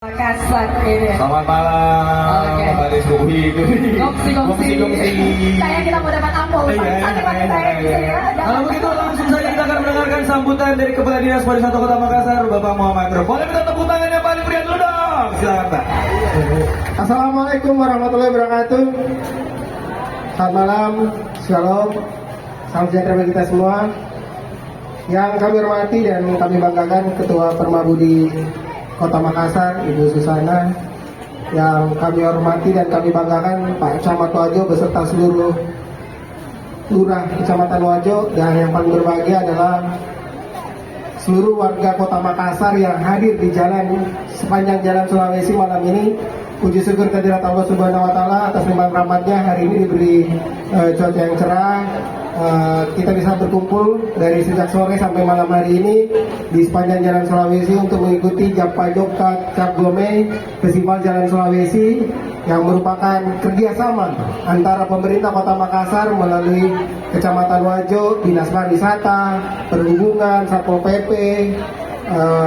Makassar ini. Selamat malam, kembali Suhi. Gongsi. Kayak kita mau dapat ampul. Kalau begitu langsung saja kita akan mendengarkan sambutan dari Kepala Dinas Pariwisata Kota Makassar, Bapak Muhammad Nur. Boleh minta tepuk tangan yang paling meriah dulu dong. Silakan Pak. Assalamualaikum warahmatullahi wabarakatuh. Selamat malam, shalom, salam sejahtera bagi kita semua. Yang kami hormati dan kami banggakan Ketua Permabudi Kota Makassar, Ibu Susana. Yang kami hormati dan kami banggakan Pak Camat Wajo beserta seluruh lurah Kecamatan Wajo. Dan yang paling berbahagia adalah seluruh warga Kota Makassar yang hadir di jalan sepanjang Jalan Sulawesi malam ini. Puji syukur kehadirat Allah Subhanahu wa Ta'ala atas limpahan rahmatnya hari ini diberi cuaca yang cerah. Kita bisa berkumpul dari sejak sore sampai malam hari ini di sepanjang Jalan Sulawesi untuk mengikuti Japajok Cap Gome Festival Jalan Sulawesi yang merupakan kerjasama antara pemerintah Kota Makassar melalui Kecamatan Wajo, Dinas Pariwisata, Perhubungan, Satpol PP,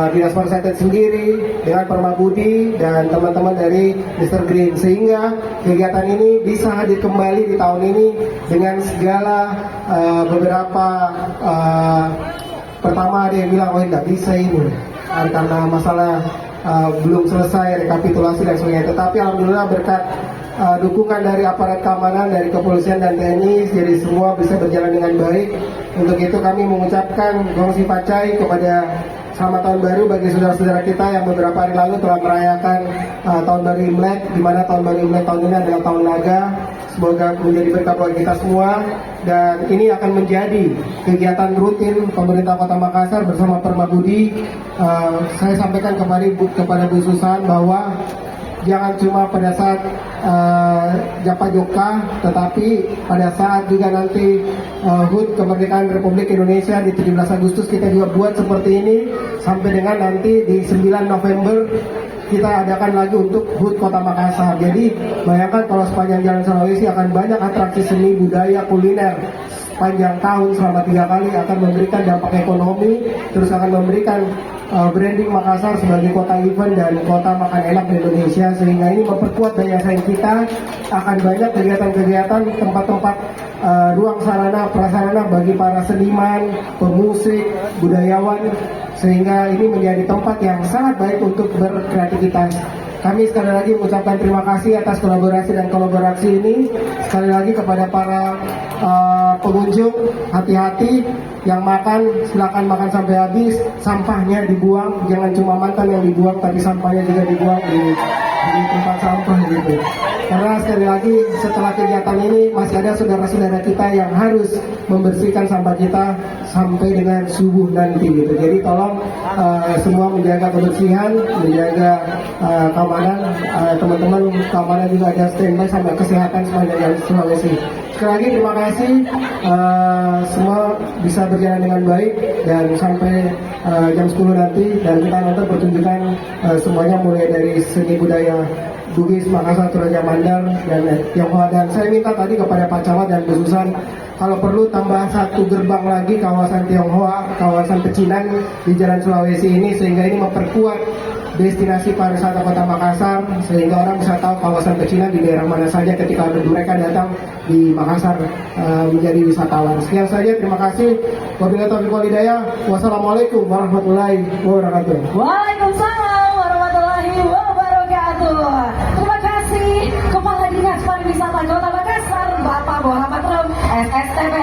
Dinas Pariwisata sendiri dengan Permabudi dan teman-teman dari Mr. Green, sehingga kegiatan ini bisa hadir kembali di tahun ini dengan segala beberapa pertama ada yang bilang oh tidak bisa ini karena masalah belum selesai rekapitulasi dan sebagainya, tetapi alhamdulillah berkat dukungan dari aparat keamanan, dari kepolisian dan TNI, jadi semua bisa berjalan dengan baik. Untuk itu kami mengucapkan gongsi pacai kepada selamat tahun baru bagi saudara-saudara kita yang beberapa hari lalu telah merayakan tahun baru Imlek, di mana tahun baru Imlek tahun ini adalah tahun naga. Semoga menjadi berkah bagi kita semua, dan ini akan menjadi kegiatan rutin pemerintah Kota Makassar bersama Permabudi. Saya sampaikan kepada Bu Susan bahwa jangan cuma pada saat Japajoka, tetapi pada saat juga nanti HUT Kemerdekaan Republik Indonesia di 17 Agustus kita juga buat seperti ini, sampai dengan nanti di 9 November kita adakan lagi untuk HUT Kota Makassar. Jadi bayangkan kalau sepanjang Jalan Sulawesi akan banyak atraksi seni, budaya, kuliner panjang tahun selama 3 kali, akan memberikan dampak ekonomi, terus akan memberikan branding Makassar sebagai kota event dan kota makan enak di Indonesia, sehingga ini memperkuat daya saing kita. Akan banyak kegiatan-kegiatan, tempat-tempat ruang sarana prasarana bagi para seniman, pemusik, budayawan, sehingga ini menjadi tempat yang sangat baik untuk berkreativitas. Kami sekali lagi mengucapkan terima kasih atas kolaborasi dan kolaborasi ini. Sekali lagi kepada para pengunjung, hati-hati, yang makan silakan makan sampai habis, sampahnya dibuang, jangan cuma mantan yang dibuang tapi sampahnya juga dibuang di tempat sampah gitu. Karena sekali lagi setelah kegiatan ini masih ada saudara-saudara kita yang harus membersihkan sampah kita sampai dengan subuh nanti gitu. Jadi tolong semua menjaga kebersihan, menjaga keamanan, teman-teman keamanan juga ada standby sama kesehatan sepanjang Jalan Sulawesi. Sekali lagi terima kasih, semua bisa berjalan dengan baik dan sampai jam 10 nanti, dan kita nonton pertunjukan semuanya mulai dari seni budaya Bugis, Makassar, Toraja Mandar, dan Tionghoa. Dan saya minta tadi kepada Pak Camat dan Bu Susan, kalau perlu tambah 1 gerbang lagi kawasan Tionghoa, kawasan pecinan di Jalan Sulawesi ini, sehingga ini memperkuat destinasi pariwisata Kota Makassar, sehingga orang bisa tahu kawasan pecinan di daerah mana saja ketika mereka datang di Makassar menjadi wisatawan. Sekian saja, terima kasih. Wabillahi taufiq wal hidayah. Wassalamualaikum warahmatullahi wabarakatuh. Waalaikumsalam warahmatullahi wabarakatuh. Terima kasih Kepala Dinas Pariwisata Kota Makassar, Bapak Muhammad Rum, SSTP